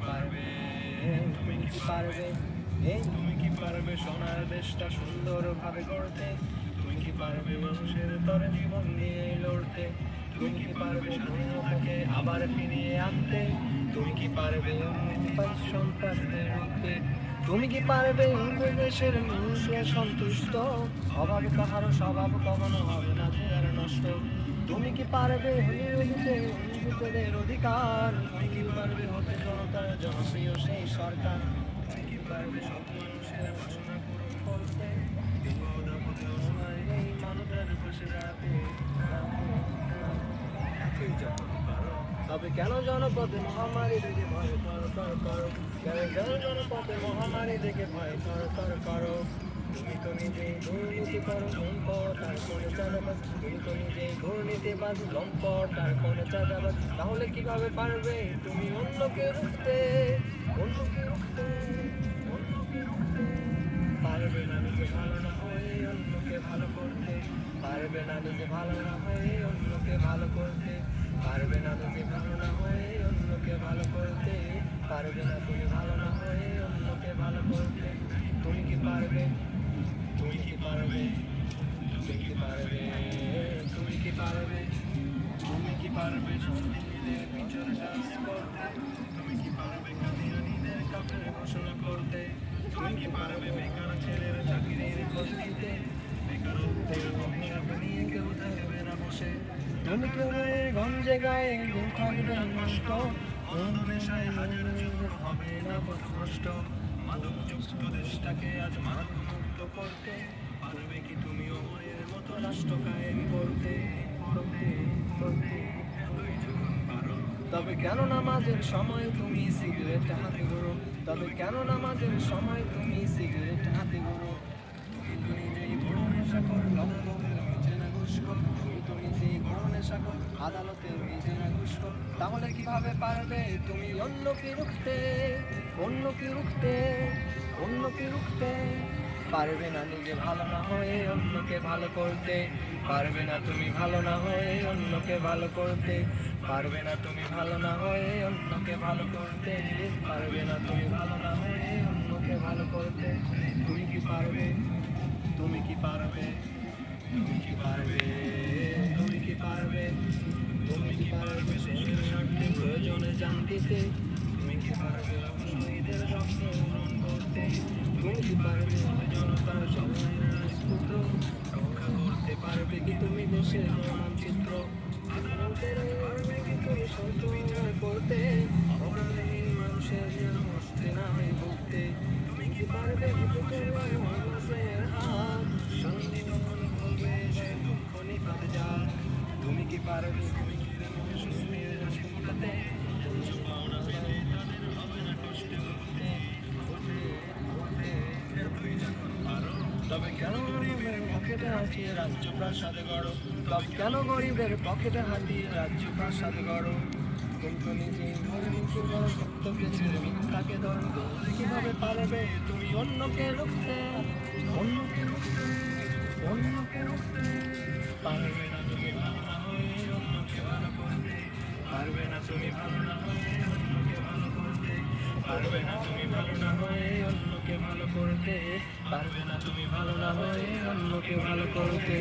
পারবে, তুমি কি পারবে, এই তুমি কি পারবে সোনার দেশটা সুন্দরভাবে গড়তে? তুমি কি পারবে মানুষের তরে জীবন নিয়ে লড়তে? তুমি কি পারবে স্বাধীনতাকে আবার ফিরিয়ে আনতে? তুমি কি পারবে সন্ত্রাসদের রুখতে? তুমি কি পারবে দেশের মানুষকে সন্তুষ্ট? অভাব কাহারও স্বভাব কখনো হবে না যে আর নষ্ট। তুমি কি পারবে হিন্দুদের অধিকার? তুমি কি পারবে হতে জনতার জনপ্রিয় সেই সরকার? তুমি কি পারবে সব মানুষের বাসনা পূরণ করতে? বিপদ আপদে অসহায় এই মানুষের পাশে দাঁড়াতে? তবে কেন জনপদে মহামারী দেখে ভয় করো? কেন জনপদে মহামারী দেখে ভয় করো? তুমি তো নিজেই দুর্নীতি করো, লম্পট আর কোনো চাঁদাবাজ। তুমি তো নিজেই দুর্নীতিবাজ, লম্পট আর কোনো চাঁদাবাজ। তাহলে কিভাবে পারবে তুমি অন্যকে রুখতে? অন্যকে রুখতে, অন্যকে রুখতে? পারবে না নিজে ভালো না হয়ে অন্যকে ভালো করতে। পারবে না নিজে ভালো না হয়ে অন্যকে ভালো করতে। পারবে না তুমি ভালো না হয়ে অন্যকে ভালো করতে। পারবে না তুমি ভালো না হয়ে অন্যকে ভালো করতে। তুমি কি পারবে, তুমি কি পারবে, তুমি কি পারবে, তুমি কি পারবে, তুমি কি পারবে সন্তানদের বিচার কাজ করতে? তুমি কি পারবে কাদিয়ানীদের কাফের ঘোষণা করতে? তুমি কি পারবে বেকার ছেলের চাকরির খোঁজ দিতে? বেকারত্বের অভিশাপ নিয়ে কেউ থাকবে না বসে। তুমি কেউ গঞ্জে গায়ে কেউ থাকবে নষ্ট। নেশায় হাজার যুগ হবে না কষ্ট। মাদকযুক্ত দেশটাকে আজ মাদক মুক্ত করতে। পারবে কি তুমি অমরের মতো রাষ্ট্র কায়েম করতে? তবে কেন নামাজের সময় তুমি সিগারেট হাতে ধরো? তবে কেন নামাজের সময় তুমি সিগারেট হাতে ধরো? তুমি তো নিজেই বড় নেশাখোর, লম্পটের হয়েছে না ঘুষখোর। তুমি তো নিজেই বড় নেশাখোর, আদালতে হয়েছে না ঘুষখোর। তাহলে কিভাবে পারবে তুমি অন্যকে রুখতে? অন্যকে রুখতে, অন্যকে রুখতে? পারবে না নিজে ভালো না হয়ে অন্যকে ভালো করতে। পারবে না তুমি ভালো না হয়ে অন্যকে ভালো করতে। পারবে না তুমি ভালো না হয়ে অন্যকে ভালো করতে। পারবে না তুমি ভালো না হয়ে অন্যকে ভালো করতে। তুমি কি পারবে, তুমি কি পারবে, তুমি কি পারবে, তুমি কি পারবে, তুমি কি পারবে দেশের স্বার্থে প্রয়োজনে জান দিতে? তুমি কি পারবে শহীদের স্বপ্ন পূরণ করতে? তুমি কি পারবে জনতার সবাই রাজপুত্র রক্ষা করতে? পারবে কি তুমি দেশের মানচিত্র আদালতের তুমি সঞ্চয় করতে? অপরাধহীন মানুষের যেন হস্তে না হয়ে ভুগতে? তুমি কি পারবে মানুষের হাত সন্ধিবন করবে সে দুঃখ নিপাত যার? তুমি কি পারবে, তুমি কি সুস্থির হাসি ফোটাতে? পাওনা পেলে তাদের হবে না কষ্টে ভুগতে। তবে কেন গরিবের পকেটে হাতিয়ে রাজ্য প্রাসাদে গড়ো? তবে কেন গরিবের পকেটে হাতিয়ে রাজ্য প্রাসাদে গড়ো? কিন্তু নিজেই মুখে বড় সত্যকে ছেড়ে মিথ্যাকে ধরো। কিভাবে পারবে তুমি অন্যকে রুখতে? অন্যকে রুখতে, অন্যকে রুখতে? পারবে না তুমি ভালো না হয়ে অন্যকে ভালো করতে। পারবে না তুমি ভালো না হয়ে অন্যকে ভালো করতে। পারবে না তুমি ভালো না হয়ে অন্যকে ভালো করতে। পারবে না তুমি ভালো না হয়ে অন্যকে ভালো করতে।